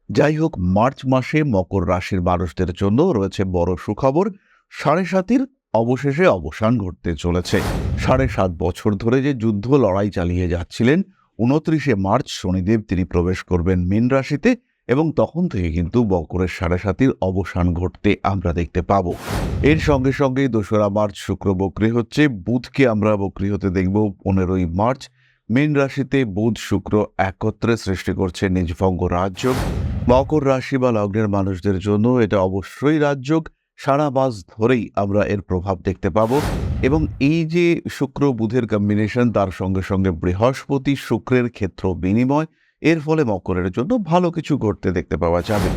যাই হোক, মার্চ মাসে মকর রাশির মানুষদের জন্য রয়েছে বড় সুখবর। ৭.৫-র অবশেষে অবসান ঘটতে চলেছে। ৭.৫ বছর ধরে যে যুদ্ধ লড়াই চালিয়ে যাচ্ছিলেন, ২৯শে মার্চ শনিদেব তিনি প্রবেশ করবেন মীন রাশিতে এবং তখন থেকে কিন্তু মকরের ৭.৫-র অবসান ঘটতে আমরা দেখতে পাবো। এর সঙ্গে সঙ্গে ২রা মার্চ শুক্র বক্রী হচ্ছে, বুধকে আমরা বক্রী হতে দেখব ১৫ই মার্চ। মীন রাশিতে বুধ শুক্র একত্রে সৃষ্টি করছে নিজভঙ্গ রাজযোগ। মকর রাশি বা লগ্নের মানুষদের জন্য এটা অবশ্যই রাজযোগ। সারা মাস ধরেই আমরা এর প্রভাব দেখতে পাবো এবং এই যে শুক্র বুধের কম্বিনেশন, তার সঙ্গে সঙ্গে বৃহস্পতি শুক্রের ক্ষেত্র বিনিময়, এর ফলে মকরের জন্য ভালো কিছু ঘটতে দেখতে পাওয়া যাবে।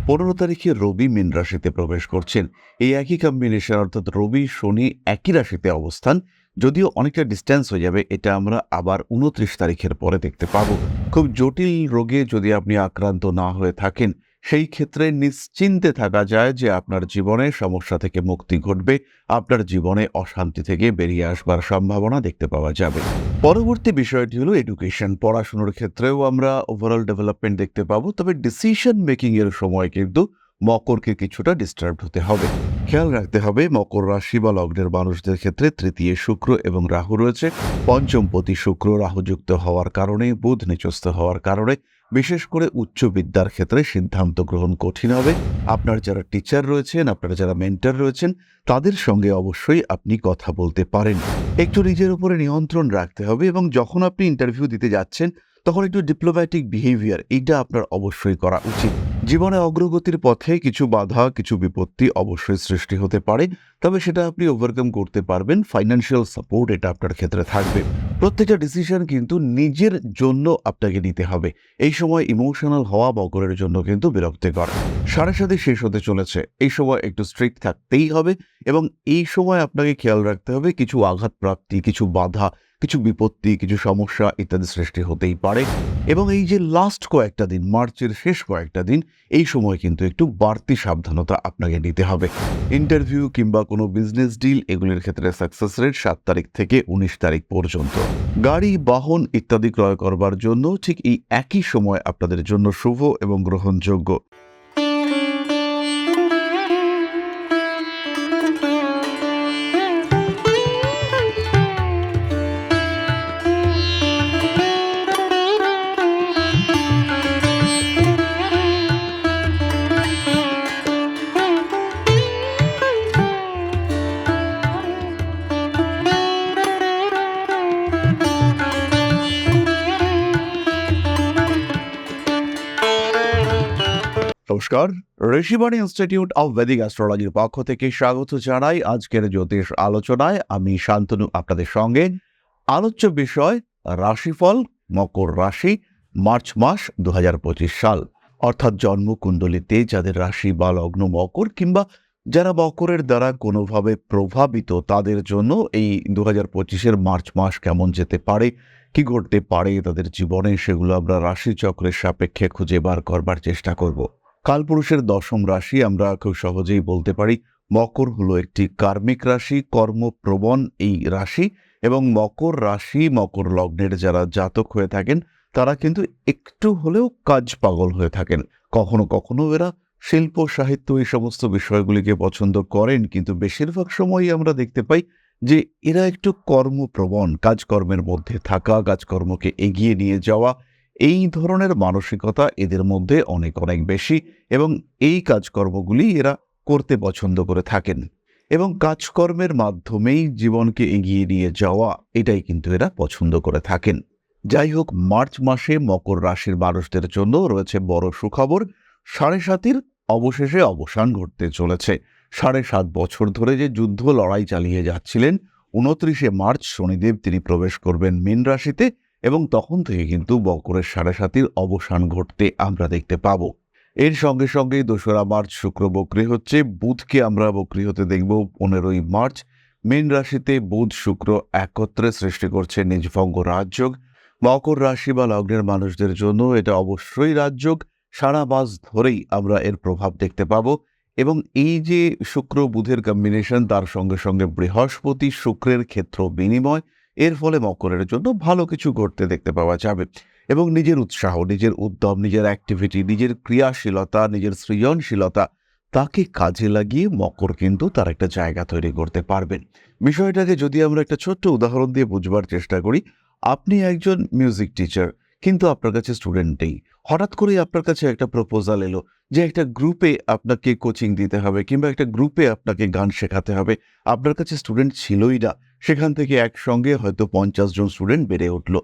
১৫ তারিখে রবি মীন রাশিতে প্রবেশ করছেন। এই একই কম্বিনেশন, অর্থাৎ রবি শনি একই রাশিতে অবস্থান, যদিও অনেকটা ডিস্টেন্স হয়ে যাবে, এটা আমরা আবার ২৯ তারিখের পরে দেখতে পাবো। খুব জটিল রোগে যদি আপনি আক্রান্ত না হয়ে থাকেন, সেই ক্ষেত্রে নিশ্চিন্তে থাকা যায় যে আপনার জীবনে সমস্যা থেকে মুক্তি ঘটবে, আপনার জীবনে অশান্তি থেকে বেরিয়ে আসবার সম্ভাবনা দেখতে পাওয়া যাবে। পরবর্তী বিষয়টি হলো এডুকেশন। পড়াশোনার ক্ষেত্রেও আমরা ওভারঅল ডেভেলপমেন্ট দেখতে পাবো, তবে ডিসিশন মেকিং এর সময় কিন্তু মকরকে কিছুটা ডিস্টার্ব হতে হবে। খেয়াল রাখতে হবে, মকর রাশি বা লগ্নের মানুষদের ক্ষেত্রে তৃতীয় শুক্র এবং রাহু রয়েছে। পঞ্চমপতি শুক্র রাহুযুক্ত হওয়ার কারণে, বুধ নিচস্থ হওয়ার কারণে বিশেষ করে উচ্চ বিদ্যার ক্ষেত্রে সিদ্ধান্ত গ্রহণ কঠিন হবে। আপনার যারা টিচার রয়েছেন, আপনারা যারা মেন্টর রয়েছেন, তাদের সঙ্গে অবশ্যই আপনি কথা বলতে পারেন। একটু নিজের উপরে নিয়ন্ত্রণ রাখতে হবে এবং যখন আপনি ইন্টারভিউ দিতে যাচ্ছেন, তখন একটু ডিপ্লোম্যাটিক বিহেভিয়ার, এইটা আপনার অবশ্যই করা উচিত। জীবনে অগ্রগতির পথে কিছু বাধা, কিছু বিপত্তি অবশ্যই সৃষ্টি হতে পারে, তবে সেটা আপনি ওভারকাম করতে পারবেন। ফাইন্যান্সিয়াল সাপোর্ট এটা আপনার ক্ষেত্রে থাকবে। প্রত্যেকটা ডিসিশন কিন্তু নিজের জন্য আপনাকে নিতে হবে। এই সময় ইমোশনাল হওয়া মকরের জন্য কিন্তু বিরক্তিকর। ৭.৫ শেষ হতে চলেছে, এই সময় একটু স্ট্রিক্ট থাকতেই হবে এবং এই সময় আপনাকে খেয়াল রাখতে হবে কিছু আঘাত প্রাপ্তি, কিছু বাধা, কিছু বিপত্তি, কিছু সমস্যা ইত্যাদি সৃষ্টি হতেই পারে এবং এই যে লাস্ট কয়েকটা দিন, মার্চের শেষ কয়েকটা দিন, এই সময় কিন্তু একটু বাড়তি সাবধানতা আপনাকে নিতে হবে। ইন্টারভিউ কিংবা কোনো বিজনেস ডিল, এগুলির ক্ষেত্রে সাকসেস রেট ৭ তারিখ থেকে ১৯ তারিখ পর্যন্ত। গাড়ি, বাহন ইত্যাদি ক্রয় করবার জন্য ঠিক এই একই সময় আপনাদের জন্য শুভ এবং গ্রহণযোগ্য। নমস্কার, ঋষিবাণী ইনস্টিটিউট অব ভেদিক অ্যাস্ট্রোলজির পক্ষ থেকে স্বাগত জানাই আজকের জ্যোতিষ আলোচনায়। আমি শান্তনু আপনাদের সঙ্গে। আলোচ্য বিষয় রাশিফল, মকর রাশি, মার্চ মাস ২০২৫ সাল, অর্থাৎ জন্মকুণ্ডলিতে যাদের রাশি বা লগ্ন মকর কিংবা যারা মকরের দ্বারা কোনোভাবে প্রভাবিত, তাদের জন্য এই ২০২৫-এর মার্চ মাস কেমন যেতে পারে, কি ঘটতে পারে তাদের জীবনে, সেগুলো আমরা রাশিচক্রের সাপেক্ষে খুঁজে বার করবার চেষ্টা করব। কালপুরুষের দশম রাশি, আমরা খুব সহজেই বলতে পারি মকর হলো একটি কার্মিক রাশি, কর্মপ্রবণ এই রাশি এবং মকর রাশি, মকর লগ্নের যারা জাতক হয়ে থাকেন, তারা কিন্তু একটু হলেও কাজ পাগল হয়ে থাকেন। কখনো কখনো এরা শিল্প, সাহিত্য এই সমস্ত বিষয়গুলিকে পছন্দ করেন, কিন্তু বেশিরভাগ সময়ই আমরা দেখতে পাই যে এরা একটু কর্মপ্রবণ, কাজকর্মের মধ্যে থাকা, কাজকর্মকে এগিয়ে নিয়ে যাওয়া, এই ধরনের মানসিকতা এদের মধ্যে অনেক অনেক বেশি এবং এই কাজকর্মগুলি এরা করতে পছন্দ করে থাকেন এবং কাজকর্মের মাধ্যমেই জীবনকে এগিয়ে নিয়ে যাওয়া, এটাই কিন্তু এরা পছন্দ করে থাকেন। যাই হোক, মার্চ মাসে মকর রাশির মানুষদের জন্য রয়েছে বড় সুখবর। ৭.৫-র অবশেষে অবসান ঘটতে চলেছে। ৭.৫ বছর ধরে যে যুদ্ধ লড়াই চালিয়ে যাচ্ছিলেন, ২৯শে মার্চ শনিদেব তিনি প্রবেশ করবেন মীন রাশিতে এবং তখন থেকে কিন্তু মকরের ৭.৫-র অবসান ঘটতে আমরা দেখতে পাবো। এর সঙ্গে সঙ্গে ২রা মার্চ শুক্র বক্রী হচ্ছে, বুধকে আমরা বক্রী হতে দেখব ১৫ই মার্চ। মীন রাশিতে বুধ শুক্র একত্রে সৃষ্টি করছে নিজভঙ্গ রাজযোগ। মকর রাশি বা লগ্নের মানুষদের জন্য এটা অবশ্যই রাজযোগ। সারা মাস ধরেই আমরা এর প্রভাব দেখতে পাবো এবং এই যে শুক্র বুধের কম্বিনেশন, তার সঙ্গে সঙ্গে বৃহস্পতি শুক্রের ক্ষেত্র বিনিময়, এর ফলে মকরের জন্য ভালো কিছু ঘটতে দেখতে পাওয়া যাবে এবং নিজের উৎসাহ, নিজের উদ্যম, নিজের অ্যাক্টিভিটি, নিজের ক্রিয়াশীলতা, নিজের সৃজনশীলতা তাকে কাজে লাগিয়ে মকর কিন্তু তার একটা জায়গা তৈরি করতে পারবেন। বিষয়টাকে যদি আমরা একটা ছোট্ট উদাহরণ দিয়ে বুঝবার চেষ্টা করি, আপনি একজন মিউজিক টিচার, কিন্তু আপনার কাছে স্টুডেন্ট নেই। হঠাৎ করেই আপনার কাছে একটা প্রপোজাল এলো যে একটা গ্রুপে আপনাকে কোচিং দিতে হবে কিংবা একটা গ্রুপে আপনাকে গান শেখাতে হবে। আপনার কাছে স্টুডেন্ট ছিলই না। সেখান থেকে একসঙ্গে হয়তো ৫০ জন স্টুডেন্ট বেড়ে উঠল।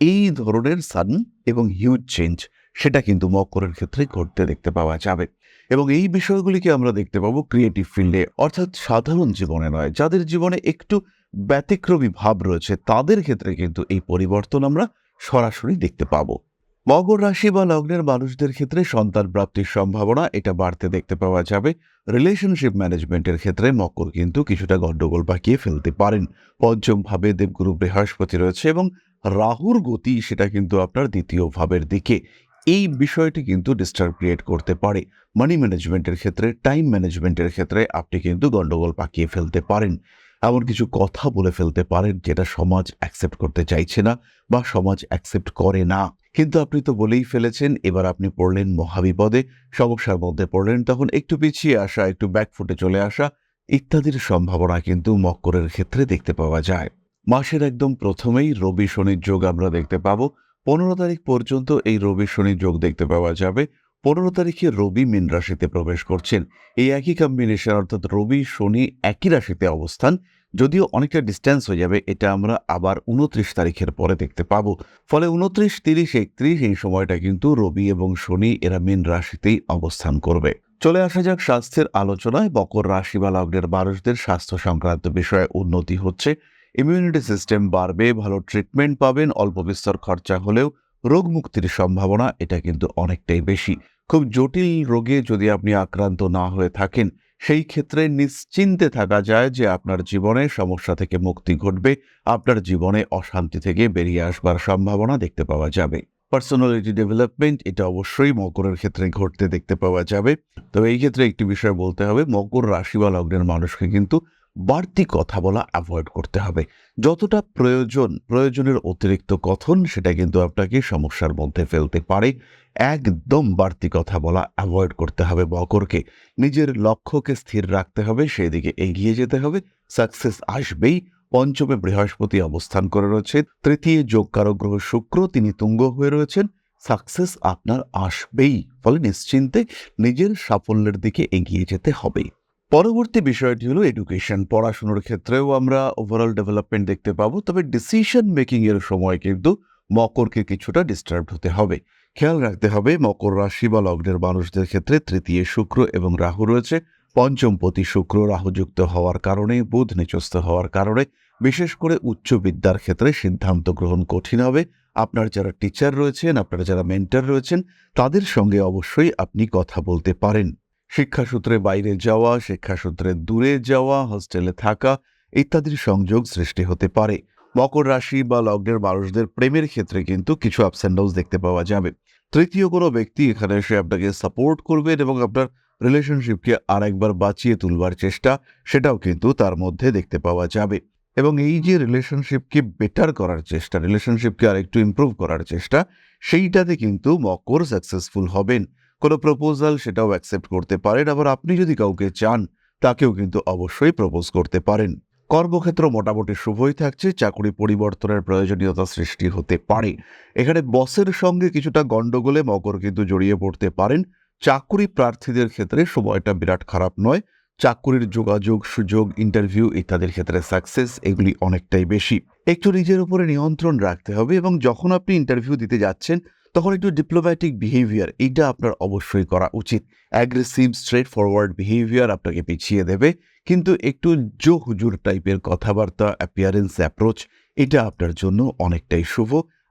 এই ধরনের সাডেন এবং হিউজ চেঞ্জ সেটা কিন্তু মকরের ক্ষেত্রে ঘটতে দেখতে পাওয়া যাবে। এবং এই বিষয়গুলিকে আমরা দেখতে পাবো ক্রিয়েটিভ ফিল্ডে, অর্থাৎ সাধারণ জীবনে নয়। যাদের জীবনে একটু ব্যতিক্রমী ভাব রয়েছে তাদের ক্ষেত্রে কিন্তু এই পরিবর্তন আমরা সরাসরি দেখতে পাবো। মকর রাশি বা লগ্নের মানুষদের ক্ষেত্রে সন্তান প্রাপ্তির সম্ভাবনা এটা বাড়তে দেখতে পাওয়া যাবে। রিলেশনশিপ ম্যানেজমেন্টের ক্ষেত্রে মকর কিন্তু কিছুটা গন্ডগোল পাকিয়ে ফেলতে পারেন। পঞ্চম ভাবে দেবগুরু বৃহস্পতি রয়েছে এবং রাহুর গতি সেটা কিন্তু আপনার দ্বিতীয় ভাবের দিকে। এই বিষয়টি কিন্তু ডিস্টার্ব ক্রিয়েট করতে পারে। মানি ম্যানেজমেন্টের ক্ষেত্রে, টাইম ম্যানেজমেন্টের ক্ষেত্রে আপনি কিন্তু গন্ডগোল পাকিয়ে ফেলতে পারেন। এমন কিছু কথা বলে ফেলতে পারেন যেটা সমাজ অ্যাকসেপ্ট করতে চাইছে না বা সমাজ অ্যাকসেপ্ট করে না, কিন্তু আপনি তো বলেই ফেলেছেন। এবার আপনি পড়লেন মহাবিপদে, সমস্যার মধ্যে পড়লেন, তখন একটু পিছিয়ে আসা, একটু ব্যাকফুটে চলে আসা ইত্যাদির সম্ভাবনা কিন্তু মকরের ক্ষেত্রে দেখতে পাওয়া যায়। মাসের একদম প্রথমেই রবি শনির যোগ আমরা দেখতে পাবো। ১৫ তারিখ পর্যন্ত এই রবি শনির যোগ দেখতে পাওয়া যাবে। ১৫ তারিখে রবি মীন রাশিতে প্রবেশ করছেন। এই একই কম্বিনেশন, অর্থাৎ রবি শনি একই রাশিতে অবস্থান, যদিও অনেকটা ডিস্টেন্স হয়ে যাবে, এটা আমরা আবার ২৯ তারিখের পরে দেখতে পাবো। ফলে ২৯, ৩০, ৩১ এই সময়টা কিন্তু রবি এবং শনি এরা মীন রাশিতেই অবস্থান করবে। চলে আসা যাক স্বাস্থ্যের আলোচনায়। মকর রাশি বা লগ্নের মানুষদের স্বাস্থ্য সংক্রান্ত বিষয়ে উন্নতি হচ্ছে, ইমিউনিটি সিস্টেম বাড়বে, ভালো ট্রিটমেন্ট পাবেন, অল্প বিস্তর খরচা হলেও রোগ মুক্তির সম্ভাবনা এটা কিন্তু অনেকটাই বেশি। খুব জটিল রোগে যদি আপনি আক্রান্ত না হয়ে থাকেন, সেই ক্ষেত্রে নিশ্চিন্তে থাকা যায় যে আপনার জীবনে সমস্যা থেকে মুক্তি ঘটবে, আপনার জীবনে অশান্তি থেকে বেরিয়ে আসবার সম্ভাবনা দেখতে পাওয়া যাবে। পার্সোনালিটি ডেভেলপমেন্ট এটা অবশ্যই মকরের ক্ষেত্রে ঘটতে দেখতে পাওয়া যাবে। তবে এই ক্ষেত্রে একটি বিষয় বলতে হবে, মকর রাশি বা লগ্নের মানুষকে কিন্তু বাড়তি কথা বলা অ্যাভয়েড করতে হবে। যতটা প্রয়োজনের অতিরিক্ত কথন সেটা কিন্তু আপনাকে সমস্যার মধ্যে ফেলতে পারে। একদম বাড়তি কথা বলা অ্যাভয়েড করতে হবে মকরকে। নিজের লক্ষ্যকে স্থির রাখতে হবে, সেই দিকে এগিয়ে যেতে হবে, সাকসেস আসবেই। পঞ্চমে বৃহস্পতি অবস্থান করে রয়েছে, তৃতীয় যোগকারক গ্রহ শুক্র তিনি তুঙ্গ হয়ে রয়েছেন, সাকসেস আপনার আসবেই। ফলে নিশ্চিন্তে নিজের সাফল্যের দিকে এগিয়ে যেতে হবে। পরবর্তী বিষয়টি হলো এডুকেশন। পড়াশোনার ক্ষেত্রেও আমরা ওভারঅল ডেভেলপমেন্ট দেখতে পাবো, তবে ডিসিশন মেকিং এর সময় কিন্তু মকরকে কিছুটা ডিস্টার্ব হতে হবে। খেয়াল রাখতে হবে মকর রাশি বা লগ্নের মানুষদের ক্ষেত্রে তৃতীয় শুক্র এবং রাহু রয়েছে। পঞ্চমপতি শুক্র রাহুযুক্ত হওয়ার কারণে, বুধ নিচস্থ হওয়ার কারণে বিশেষ করে উচ্চ বিদ্যার ক্ষেত্রে সিদ্ধান্ত গ্রহণ কঠিন হবে। আপনার যারা টিচার রয়েছেন, আপনারা যারা মেন্টর রয়েছেন, তাদের সঙ্গে অবশ্যই আপনি কথা বলতে পারেন। শিক্ষাসূত্রে বাইরে যাওয়া, শিক্ষাসূত্রে দূরে যাওয়া, হোস্টেলে থাকা ইত্যাদির সংযোগ সৃষ্টি হতে পারে। মকর রাশি বা লগ্নের মানুষদের প্রেমের ক্ষেত্রে কিন্তু কিছু আপস অ্যান্ড ডাউনস দেখতে পাওয়া যাবে। তৃতীয় কোনো ব্যক্তি এখানে এসে আপনাকে সাপোর্ট করবেন এবং আপনার রিলেশনশিপকে আরেকবার বাঁচিয়ে তুলবার চেষ্টা সেটাও কিন্তু তার মধ্যে দেখতে পাওয়া যাবে। এবং এই যে রিলেশনশিপকে বেটার করার চেষ্টা, রিলেশনশিপকে আরেকটু ইমপ্রুভ করার চেষ্টা, সেইটাতে কিন্তু মকর সাকসেসফুল হবেন। কোনো প্রপোজাল সেটাও অ্যাকসেপ্ট করতে পারেন, আবার আপনি যদি কাউকে চান তাকেও কিন্তু অবশ্যই প্রপোজ করতে পারেন। কর্মক্ষেত্র মোটামুটি শুভই থাকছে, চাকরি পরিবর্তনের প্রয়োজনীয়তা সৃষ্টি হতে পারে। এখানে বসের সঙ্গে কিছুটা গন্ডগোলে মকর কিন্তু জড়িয়ে পড়তে পারেন। চাকরি প্রার্থীদের ক্ষেত্রে সময়টা বিরাট খারাপ নয়। চাকরির যোগাযোগ, সুযোগ, ইন্টারভিউ ইত্যাদির ক্ষেত্রে সাকসেস এগুলি অনেকটাই বেশি। একটু নিজের উপরে নিয়ন্ত্রণ রাখতে হবে এবং যখন আপনি ইন্টারভিউ দিতে যাচ্ছেন তখন একটু ডিপ্লোম্যাটিক বিহেভিয়ার এইটা আপনার অবশ্যই করা উচিত। অ্যাগ্রেসিভ স্ট্রেট ফরওয়ার্ড বিহেভিয়ার আপনাকে পিছিয়ে দেবে, কিন্তু একটু জো হুজুর টাইপের কথাবার্তা, অ্যাপিয়ারেন্স, অ্যাপ্রোচ এটা আপনার জন্য অনেকটাই শুভ।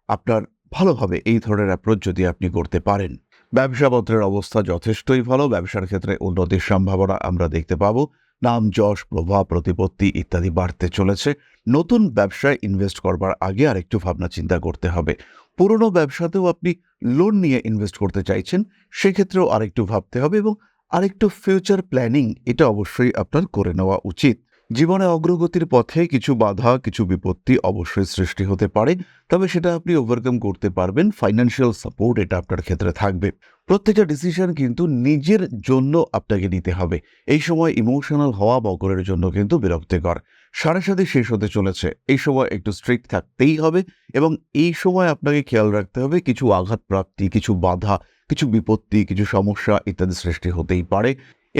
আপনার ভালোভাবে এই ধরনের অ্যাপ্রোচ যদি আপনি করতে পারেন। ব্যবসাপত্রের অবস্থা যথেষ্টই ভালো। ব্যবসার ক্ষেত্রে উন্নতির সম্ভাবনা আমরা দেখতে পাবো। নাম, যশ, প্রভাব, প্রতিপত্তি ইত্যাদি বাড়তে চলেছে। নতুন ব্যবসায় ইনভেস্ট করবার আগে আরেকটু ভাবনা চিন্তা করতে হবে। পুরনো ব্যবসাতেও আপনি লোন নিয়ে ইনভেস্ট করতে চাইছেন, সেক্ষেত্রেও আরেকটু ভাবতে হবে এবং আরেকটু ফিউচার প্ল্যানিং এটা অবশ্যই আপনার করে নেওয়া উচিত। জীবনে অগ্রগতির পথে কিছু বাধা, কিছু বিপত্তি অবশ্যই সৃষ্টি হতে পারে, তবে সেটা আপনি ওভারকাম করতে পারবেন। ফাইন্যান্সিয়াল সাপোর্ট এটা আপনার ক্ষেত্রে থাকবে। প্রত্যেকটা ডিসিশন কিন্তু নিজের জন্য আপনাকে নিতে হবে। এই সময় ইমোশনাল হওয়া মকরের জন্য কিন্তু বিরক্তিকর। সাড়ে সাথে শেষ হতে চলেছে, এই সময় একটু স্ট্রিক্ট থাকতেই হবে এবং এই সময় আপনাকে খেয়াল রাখতে হবে কিছু আঘাতপ্রাপ্তি, কিছু বাধা, কিছু বিপত্তি, কিছু সমস্যা ইত্যাদি সৃষ্টি হতেই পারে।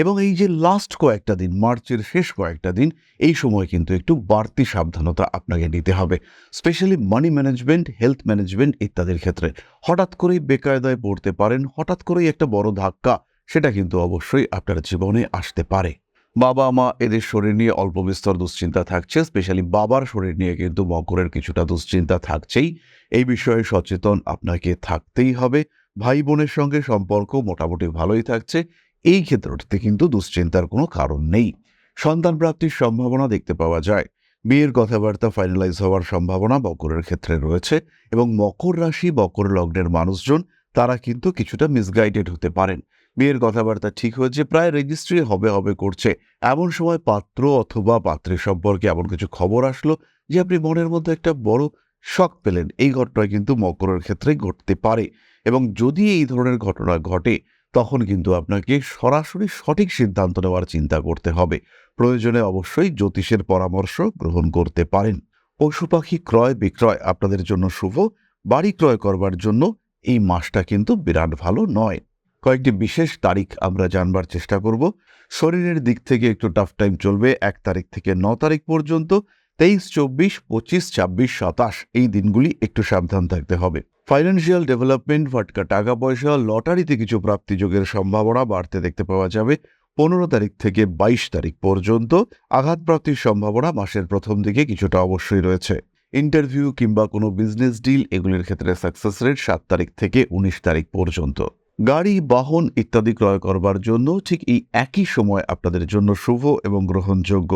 এবং এই যে লাস্ট কয়েকটা দিন, মার্চের শেষ কয়েকটা দিন, এই সময় কিন্তু একটু বাড়তি সাবধানতা আপনাকে নিতে হবে, specially money management, health management ইত্যাদির ক্ষেত্রে। হঠাৎ করেই বেকায়দায় পড়তে পারেন, হঠাৎ করেই একটা বড় ধাক্কা সেটা কিন্তু অবশ্যই আপনার জীবনে আসতে পারে। বাবা মা এদের শরীর নিয়ে অল্প বিস্তর দুশ্চিন্তা থাকছে, স্পেশালি বাবার শরীর নিয়ে কিন্তু মকরের কিছুটা দুশ্চিন্তা থাকছেই। এই বিষয়ে সচেতন আপনাকে থাকতেই হবে। ভাই বোনের সঙ্গে সম্পর্ক মোটামুটি ভালোই থাকছে, এই ক্ষেত্রটিতে কিন্তু দুশ্চিন্তার কোনো কারণ নেই। সন্তান প্রাপ্তির সম্ভাবনা দেখতে পাওয়া যায়। বিয়ের কথাবার্তা ফাইনালাইজ হওয়ার সম্ভাবনা মকরের ক্ষেত্রে রয়েছে এবং মকর রাশি, মকর লগ্নের মানুষজন তারা কিন্তু কিছুটা মিসগাইডেড হতে পারেন। বিয়ের কথাবার্তা ঠিক হয়েছে, প্রায় রেজিস্ট্রি হবে হবে করছে, এমন সময় পাত্র অথবা পাত্রী সম্পর্কে এমন কিছু খবর আসলো যে আপনি মনের মধ্যে একটা বড় শক পেলেন। এই ঘটনা কিন্তু মকরের ক্ষেত্রে ঘটতে পারে এবং যদি এই ধরনের ঘটনা ঘটে তখন কিন্তু আপনাকে সরাসরি সঠিক সিদ্ধান্ত নেওয়ার চিন্তা করতে হবে। প্রয়োজনে অবশ্যই জ্যোতিষের পরামর্শ গ্রহণ করতে পারেন। পশু পাখি ক্রয় বিক্রয় আপনাদের জন্য শুভ। বাড়ি ক্রয় করবার জন্য এই মাসটা কিন্তু বিরাট ভালো নয়। কয়েকটি বিশেষ তারিখ আমরা জানবার চেষ্টা করব। শরীরের দিক থেকে একটু টাফ টাইম চলবে 1 তারিখ থেকে 9 তারিখ পর্যন্ত। 23, 24, 25, 26, 27 এই দিনগুলি একটু সাবধান থাকতে হবে। ফাইন্যান্সিয়াল ডেভেলপমেন্ট, ফাটকা টাকা পয়সা, লটারিতে কিছু প্রাপ্তিযোগের সম্ভাবনা বাড়তে দেখতে পাওয়া যাবে। 15 তারিখ থেকে 22 তারিখ পর্যন্ত আঘাতপ্রাপ্তির সম্ভাবনা মাসের প্রথম দিকে কিছুটা অবশ্যই রয়েছে। ইন্টারভিউ কিংবা কোনো বিজনেস ডিল এগুলির ক্ষেত্রে সাকসেস রেট 7 তারিখ থেকে 19 তারিখ পর্যন্ত। গাড়ি, বাহন ইত্যাদি ক্রয় করবার জন্য ঠিক এই একই সময় আপনাদের জন্য শুভ এবং গ্রহণযোগ্য।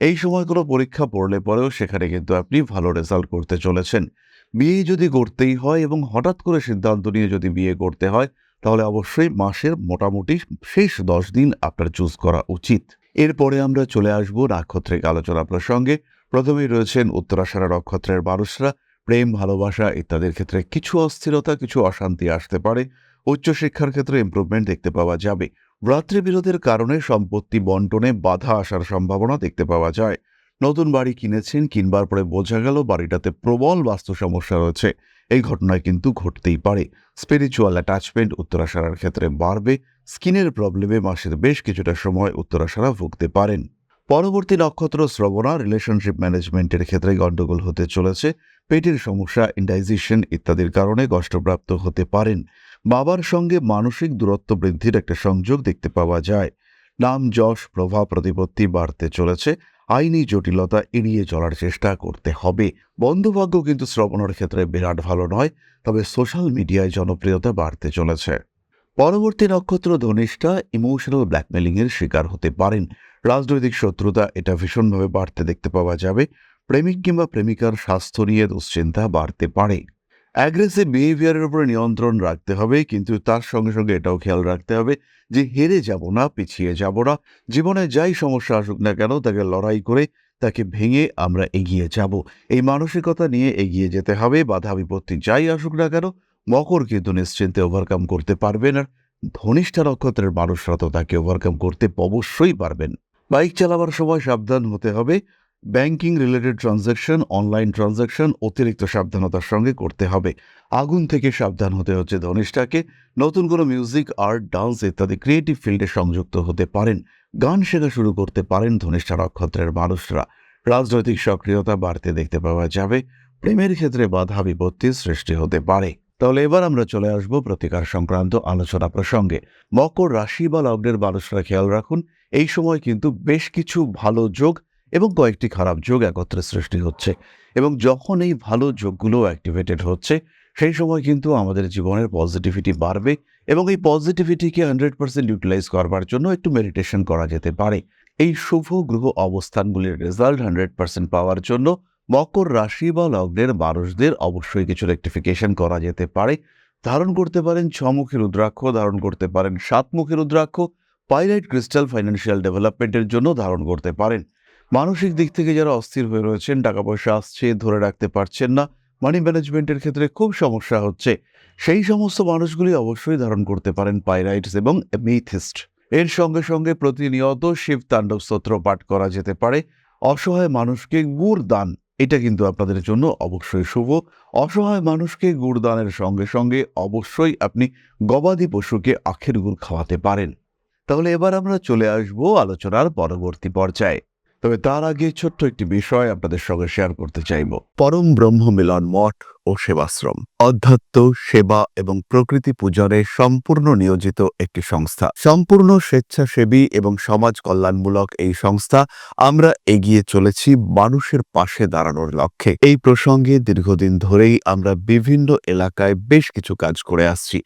এই সময় কোনো পরীক্ষা পড়লে পরেও সেখানে কিন্তু আপনি ভালো রেজাল্ট করতে চলেছেন। বিয়ে যদি করতেই হয় এবং হঠাৎ করে সিদ্ধান্ত নিয়ে যদি বিয়ে করতে হয়, তাহলে অবশ্যই মাসের মোটামুটি শেষ 10 দিন আপনার চুজ করা উচিত। এরপরে আমরা চলে আসব নাক্ষত্রিক আলোচনা প্রসঙ্গে। প্রথমেই রয়েছেন উত্তরাষাঢ়া নক্ষত্রের মানুষরা। প্রেম, ভালোবাসা ইত্যাদির ক্ষেত্রে কিছু অস্থিরতা, কিছু অশান্তি আসতে পারে। উচ্চশিক্ষার ক্ষেত্রে ইমপ্রুভমেন্ট দেখতে পাওয়া যাবে। ভ্রাতৃবিরোধের কারণে সম্পত্তি বন্টনে বাধা আসার সম্ভাবনা দেখতে পাওয়া যায়। নতুন বাড়ি কিনেছেন, কিনবার পরে বোঝা গেল বাড়িটাতে প্রবল বাস্তু সমস্যা রয়েছে। এই ঘটনায় কিন্তু ঘটতেই পারে। স্পিরিচুয়াল অ্যাটাচমেন্ট উত্তরাষাঢ়ার ক্ষেত্রে বাড়বে। স্কিনের প্রবলেমে মাসের বেশ কিছুটা সময় উত্তরাষাঢ়া ভুগতে পারেন। পরবর্তী নক্ষত্র শ্রবণা। রিলেশনশিপ ম্যানেজমেন্টের ক্ষেত্রে গণ্ডগোল হতে চলেছে। পেটের সমস্যা, ইনডাইজেশন ইত্যাদির কারণে কষ্টপ্রাপ্ত হতে পারেন। বাবার সঙ্গে মানসিক দূরত্ব বৃদ্ধির একটা সংযোগ দেখতে পাওয়া যায়। নাম, যশ, প্রভাব, প্রতিপত্তি বাড়তে চলেছে। আইনি জটিলতা এড়িয়ে চলার চেষ্টা করতে হবে। বন্ধুভাগ্য কিন্তু শ্রবণের ক্ষেত্রে বিরাট ভালো নয়, তবে সোশ্যাল মিডিয়ায় জনপ্রিয়তা বাড়তে চলেছে। পরবর্তী নক্ষত্র ধনিষ্ঠা। ইমোশনাল ব্ল্যাকমেলিংয়ের শিকার হতে পারেন। রাজনৈতিক শত্রুতা এটা ভীষণভাবে বাড়তে দেখতে পাওয়া যাবে। প্রেমিক কিংবা প্রেমিকার স্বাস্থ্য নিয়ে দুশ্চিন্তা বাড়তে পারে। অ্যাগ্রেসিভ বিহেভিয়ারের উপরে নিয়ন্ত্রণ রাখতে হবে, কিন্তু তার সঙ্গে সঙ্গে এটাও খেয়াল রাখতে হবে যে হেরে যাব না, পিছিয়ে যাব না। জীবনে যাই সমস্যা আসুক না কেন তাকে লড়াই করে, তাকে ভেঙে আমরা এগিয়ে যাব। এই মানসিকতা নিয়ে এগিয়ে যেতে হবে। বাধা বিপত্তি যাই আসুক না কেন মকর কিন্তু নিশ্চিন্তে ওভারকাম করতে পারবেন। আর ধনিষ্ঠা নক্ষত্রের মানুষরা তো তাকে ওভারকাম করতে অবশ্যই পারবেন। বাইক চালাবার সময় সাবধান হতে হবে। Banking related transaction, online transaction অতিরিক্ত সাবধানতার সঙ্গে করতে হবে। আগুন থেকে সাবধান হতে হচ্ছে ধনিষ্ঠাকে। নতুন কোনো মিউজিক, আর্ট, ডান্স ইত্যাদি ক্রিয়েটিভ ফিল্ডে সংযুক্ত হতে পারেন। গান শেখা শুরু করতে পারেন ধনিষ্ঠা নক্ষত্রের মানুষরা। রাজনৈতিক সক্রিয়তা বাড়তে দেখতে পাওয়া যাবে। প্রেমের ক্ষেত্রে বাধা বিপত্তির সৃষ্টি হতে পারে। তাহলে এবার আমরা চলে আসব প্রতিকার সংক্রান্ত আলোচনা প্রসঙ্গে। মকর রাশি বা লগ্নের মানুষরা খেয়াল রাখুন, এই সময় কিন্তু বেশ কিছু ভালো যোগ এবং কয়েকটি খারাপ যোগ একত্রে সৃষ্টি হচ্ছে, এবং যখন এই ভালো যোগগুলো অ্যাক্টিভেটেড হচ্ছে সেই সময় কিন্তু আমাদের জীবনের পজিটিভিটি বাড়বে এবং এই পজিটিভিটিকে 100% ইউটিলাইজ করবার জন্য একটু মেডিটেশন করা যেতে পারে। এই শুভ গ্রহ অবস্থানগুলির রেজাল্ট 100% পাওয়ার জন্য মকর রাশি বা লগ্নের মানুষদের অবশ্যই কিছু রেকটিফিকেশন করা যেতে পারে। ধারণ করতে পারেন 6 মুখী রুদ্রাক্ষ, ধারণ করতে পারেন 7 মুখী রুদ্রাক্ষ। পাইরাইট ক্রিস্টাল ফাইন্যান্সিয়াল ডেভেলপমেন্টের জন্য ধারণ করতে পারেন। মানসিক দিক থেকে যারা অস্থির হয়ে রয়েছেন, টাকা পয়সা আসছে ধরে রাখতে পারছেন না, মানি ম্যানেজমেন্টের ক্ষেত্রে খুব সমস্যা হচ্ছে, সেই সমস্ত মানুষগুলি অবশ্যই ধারণ করতে পারেন পাইরাইটস এবং এমেথিস্ট। এর সঙ্গে সঙ্গে প্রতিনিয়ত শিব তাণ্ডব স্তোত্র পাঠ করা যেতে পারে। অসহায় মানুষকে গুড় দান, এটা কিন্তু আপনাদের জন্য অবশ্যই শুভ। অসহায় মানুষকে গুড় দানের সঙ্গে সঙ্গে অবশ্যই আপনি গবাদি পশুকে আখের গুড় খাওয়াতে পারেন। তাহলে এবার আমরা চলে আসব আলোচনার পরবর্তী পর্যায়ে। তবে তার আগে ছোট্ট একটি বিষয় আপনাদের সঙ্গে শেয়ার করতে চাইব। পরম ব্রহ্ম মিলন মঠ ও সেবাশ্রম অধ্যাত্ম, সেবা এবং প্রকৃতি পূজনে সম্পূর্ণ নিয়োজিত একটি সংস্থা। সম্পূর্ণ স্বেচ্ছাসেবী এবং সমাজ কল্যাণমূলক এই সংস্থা। আমরা এগিয়ে চলেছি মানুষের পাশে দাঁড়ানোর লক্ষ্যে। এই প্রসঙ্গে দীর্ঘদিন ধরেই আমরা বিভিন্ন এলাকায় বেশ কিছু কাজ করে আসছি।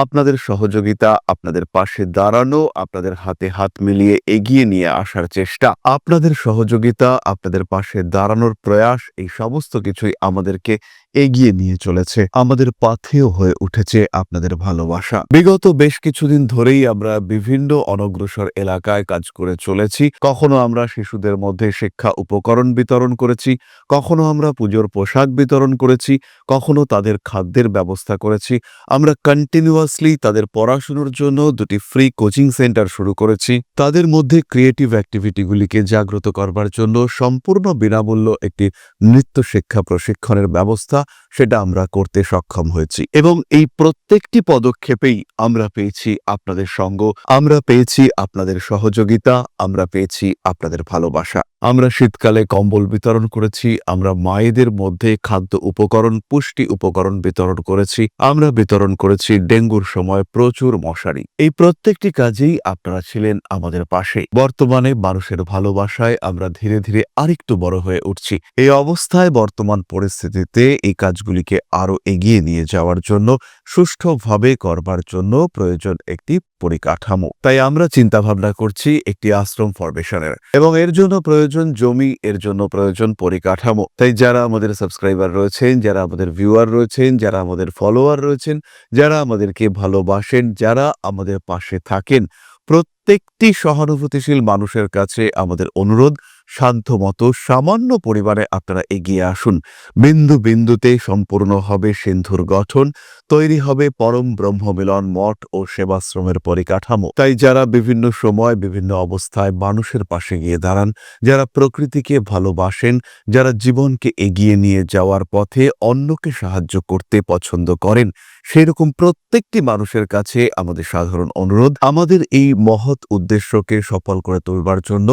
আপনাদের সহযোগিতা, আপনাদের পাশে দাঁড়ানো, আপনাদের হাতে হাত মিলিয়ে এগিয়ে নিয়ে আসার চেষ্টা, আপনাদের সহযোগিতা, আপনাদের পাশে দাঁড়ানোর প্রয়াস, এই সমস্ত কিছুই আমাদেরকে এগিয়ে নিয়ে চলেছে। আমাদের পাথেয় হয়ে উঠেছে আপনাদের ভালোবাসা। বিগত বেশ কিছুদিন ধরেই আমরা বিভিন্ন অনগ্রসর এলাকায় কাজ করে চলেছি। কখনো আমরা শিশুদের মধ্যে শিক্ষা উপকরণ বিতরণ করেছি, কখনো আমরা পুজোর পোশাক বিতরণ করেছি, কখনো তাদের খাদ্যের ব্যবস্থা করেছি। আমরা কন্টিনিউয়াসলি তাদের পড়াশোনার জন্য 2টি ফ্রি কোচিং সেন্টার শুরু করেছি। তাদের মধ্যে ক্রিয়েটিভ অ্যাক্টিভিটিগুলিকে জাগ্রত করবার জন্য সম্পূর্ণ বিনামূল্য একটি নৃত্য শিক্ষা প্রশিক্ষণের ব্যবস্থা, সেটা আমরা করতে সক্ষম হয়েছি। এবং এই প্রত্যেকটি পদক্ষেপেই আমরা পেয়েছি আপনাদের সঙ্গ, আমরা পেয়েছি আপনাদের সহযোগিতা, আমরা পেয়েছি আপনাদের ভালোবাসা। আমরা শীতকালে কম্বল বিতরণ করেছি, আমরা মায়েদের মধ্যে খাদ্য উপকরণ, পুষ্টি উপকরণ বিতরণ করেছি, আমরা বিতরণ করেছি ডেঙ্গুর সময় প্রচুর মশারি। এই প্রত্যেকটি কাজেই আপনারা ছিলেন আমাদের পাশে। বর্তমানে মানুষের ভালোবাসায় আমরা ধীরে ধীরে আরেকটু বড় হয়ে উঠছি। এই অবস্থায় বর্তমান পরিস্থিতিতে এই কাজগুলিকে আরো এগিয়ে নিয়ে যাওয়ার জন্য, সুষ্ঠুভাবে করবার জন্য প্রয়োজন একটি পরিকাঠামো। তাই আমরা চিন্তা ভাবনা করছি একটি আশ্রম ফরমেশনের, এবং এর জন্য প্রয়োজন জমি, এর জন্য প্রয়োজন পরিকাঠামো। তাই যারা আমাদের সাবস্ক্রাইবার রয়েছেন, যারা আমাদের ভিউয়ার রয়েছেন, যারা আমাদের ফলোয়ার রয়েছেন, যারা আমাদেরকে ভালোবাসেন, যারা আমাদের পাশে থাকেন, প্রত্যেকটি সহানুভূতিশীল মানুষের কাছে আমাদের অনুরোধ, সাধ্যমতো সামান্য পরিমাণে আপনারা এগিয়ে আসুন। বিন্দু বিন্দুতে সম্পূর্ণ হবে সিন্ধুর গঠন, তৈরি হবে পরম ব্রহ্মমিলন মঠ ও সেবাশ্রমের পরিকাঠামো। তাই যারা বিভিন্ন সময় বিভিন্ন অবস্থায় মানুষের পাশে গিয়ে দাঁড়ান, যারা প্রকৃতিকে ভালোবাসেন, যারা জীবনকে এগিয়ে নিয়ে যাওয়ার পথে অন্যকে সাহায্য করতে পছন্দ করেন, সেরকম প্রত্যেকটি মানুষের কাছে আমাদের সাধারণ অনুরোধ, আমাদের এই মহৎ উদ্দেশ্যকে সফল করে তুলবার জন্য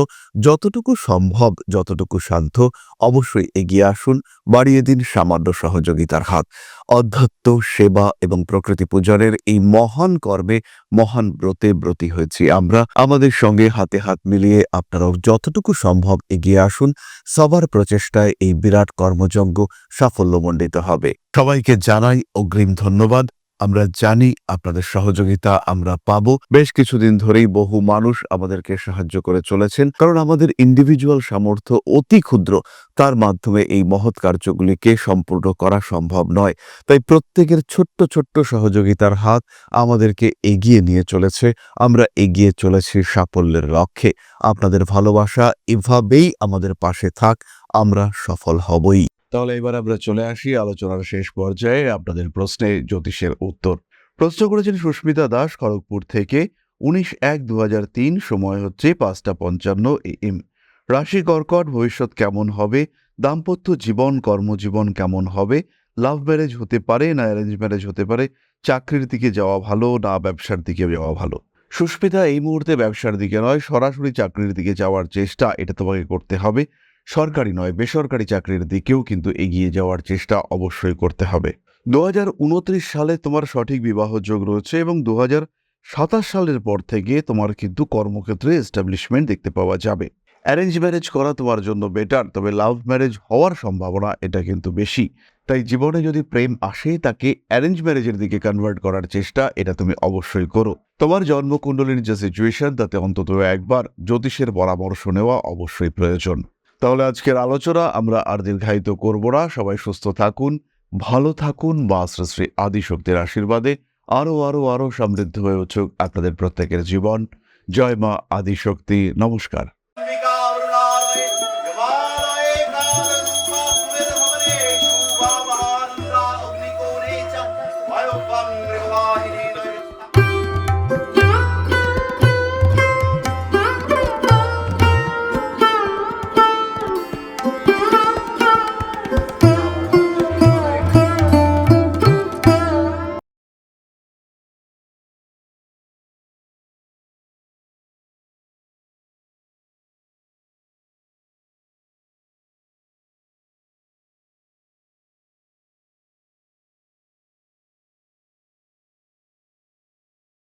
যতটুকু সম্ভব, যতটুকু সাধ্য, অবশ্যই এগিয়ে আসুন, বাড়িয়ে দিন সামান্য সহযোগিতার হাত। অধ্যাত্ম, সেবা এবং প্রকৃতি পূজনের এই মহান কর্মে, মহান ব্রতে ব্রতী হয়েছি আমরা। আমাদের সঙ্গে হাতে হাত মিলিয়ে আপনারাও যতটুকু সম্ভব এগিয়ে আসুন। সবার প্রচেষ্টায় এই বিরাট কর্মযজ্ঞ সাফল্যমণ্ডিত হবে। সবাইকে জানাই অগ্রিম ধন্যবাদ। আমরা জানি আপনাদের সহযোগিতা আমরা পাবো। বেশ কিছুদিন ধরেই বহু মানুষ আমাদেরকে সাহায্য করে চলেছেন, কারণ আমাদের ইন্ডিভিজুয়াল সামর্থ্য অতি ক্ষুদ্র, তার মাধ্যমে এই মহৎ কার্যগুলিকে সম্পূর্ণ করা সম্ভব নয়। তাই প্রত্যেকের ছোট্ট ছোট্ট সহযোগিতার হাত আমাদেরকে এগিয়ে নিয়ে চলেছে। আমরা এগিয়ে চলেছি সাফল্যের লক্ষ্যে। আপনাদের ভালোবাসা এভাবেই আমাদের পাশে থাক, আমরা সফল হবই। তাহলে এবার আমরা চলে আসি আলোচনার শেষ পর্যায়ে, আপনাদের প্রশ্নে জ্যোতিষের উত্তর। প্রশ্ন করেছেন সুস্মিতা দাস খড়গপুর থেকে। 19/1/2003, সময় হচ্ছে 5:55 AM। রাশি কর্কট, ভবিষ্যৎ কেমন হবে, দাম্পত্য জীবন, কর্মজীবন কেমন হবে, লাভ ম্যারেজ হতে পারে না অ্যারেঞ্জ ম্যারেজ হতে পারে, চাকরির দিকে যাওয়া ভালো না ব্যবসার দিকে যাওয়া ভালো। সুস্মিতা, এই মুহূর্তে ব্যবসার দিকে নয়, সরাসরি চাকরির দিকে যাওয়ার চেষ্টা এটা তোমাকে করতে হবে। সরকারি নয়, বেসরকারি চাকরির দিকেও কিন্তু এগিয়ে যাওয়ার চেষ্টা অবশ্যই করতে হবে। 2029 সালে তোমার সঠিক বিবাহ যোগ রয়েছে, এবং 2027 সালের পর থেকে তোমার কিন্তু কর্মক্ষেত্রে এস্টাবলিশমেন্ট দেখতে পাওয়া যাবে। অ্যারেঞ্জ ম্যারেজ করা তোমার জন্য বেটার, তবে লাভ ম্যারেজ হওয়ার সম্ভাবনা এটা কিন্তু বেশি। তাই জীবনে যদি প্রেম আসে, তাকে অ্যারেঞ্জ ম্যারেজের দিকে কনভার্ট করার চেষ্টা এটা তুমি অবশ্যই করো। তোমার জন্মকুণ্ডলীর যে সিচুয়েশন, তাতে অন্তত একবার জ্যোতিষের পরামর্শ নেওয়া অবশ্যই প্রয়োজন। তাহলে আজকের আলোচনা আমরা আর দীর্ঘায়িত করব না। সবাই সুস্থ থাকুন, ভালো থাকুন, বা শ্রী শ্রী আদিশক্তির আশীর্বাদে আরো আরো আরো সমৃদ্ধ হয়ে উঠুক আপনাদের প্রত্যেকের জীবন। জয় মা আদিশক্তি। নমস্কার।